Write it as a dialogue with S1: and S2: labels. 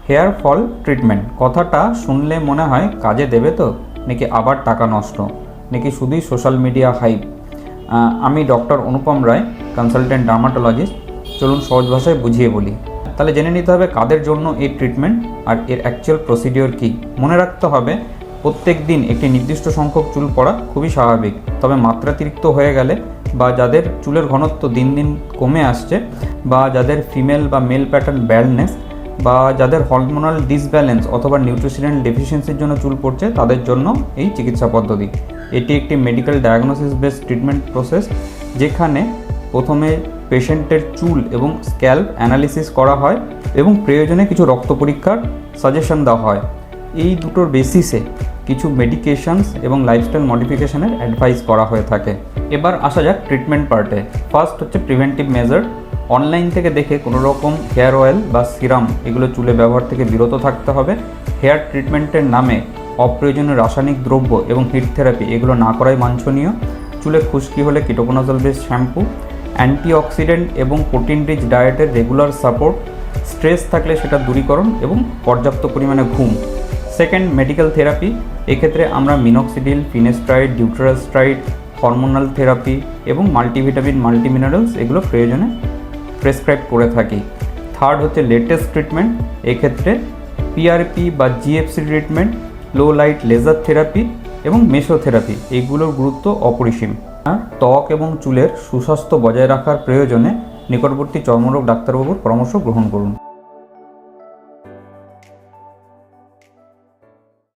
S1: Hair fall treatment কথাটা শুনলে মনে হয় কাজে দেবে তো, নাকি আবার টাকা নষ্ট, নাকি শুধুই সোশ্যাল মিডিয়া হাইপ। আমি doctor Anupam Roy, consultant dermatologist. চলুন সহজ ভাষায় বুঝিয়ে বলি। তাহলে জেনে নিতে হবে কাদের জন্য এই ট্রিটমেন্ট আর এর অ্যাকচুয়াল প্রসিডিওর কী। মনে রাখতে হবে প্রত্যেক দিন একটি নির্দিষ্ট সংখ্যক চুল পড়া খুবই স্বাভাবিক, তবে মাত্রাতিরিক্ত হয়ে গেলে বা যাদের চুলের ঘনত্ব দিন দিন কমে আসছে, বা যাদের ফিমেল বা মেল প্যাটার্ন ব্যালনেস, বা যাদের হরমোনাল ডিসব্যালেন্স অথবা নিউট্রিশনাল ডেফিসিয়েন্সির জন্য চুল পড়ছে, তাদের জন্য এই চিকিৎসা পদ্ধতি। এটি একটি medical diagnosis based treatment process, যেখানে প্রথমে পেশেন্টের চুল এবং স্ক্যাল্প অ্যানালিসিস করা হয় এবং প্রয়োজনে কিছু রক্ত পরীক্ষার সাজেশন দেওয়া হয়। এই দুটোর বেসিসে কিছু মেডিকেশনস এবং লাইফস্টাইল মডিফিকেশনের অ্যাডভাইস করা হয়ে থাকে। এবার আসা যাক ট্রিটমেন্ট পার্টে। ফার্স্ট হচ্ছে প্রিভেন্টিভ মেজার। অনলাইন থেকে দেখে কোনো রকম হেয়ার অয়েল বা সিরাম এগুলো চুলে ব্যবহার থেকে বিরত থাকতে হবে। হেয়ার ট্রিটমেন্টের নামে অপ্রয়োজনীয় রাসায়নিক দ্রব্য এবং হিট থেরাপি এগুলো না করাই বাঞ্ছনীয়। চুলে খুশকি হলে কিটোকোনাজল বেস শ্যাম্পু, অ্যান্টিঅক্সিডেন্ট এবং প্রোটিন রিচ ডায়েটের রেগুলার সাপোর্ট, স্ট্রেস থাকলে সেটা দূরীকরণ এবং পর্যাপ্ত পরিমাণে ঘুম। Second, medical therapy. এক্ষেত্রে আমরা minoxidil, finasteride, dutasteride, hormonal therapy এবং মাল্টিভিটামিন, মাল্টিমিনারেলস এগুলো প্রয়োজনে প্রেসক্রাইব করে থাকি। থার্ড হচ্ছে লেটেস্ট ট্রিটমেন্ট। এক্ষেত্রে পিআরপি বা GFC treatment, low light laser therapy এবং মেসোথেরাপি এইগুলোর গুরুত্ব অপরিসীম। আর ত্বক এবং চুলের সুস্বাস্থ্য বজায় রাখার প্রয়োজনে নিকটবর্তী চর্মরোগ ডাক্তারবাবুর পরামর্শ গ্রহণ করুন।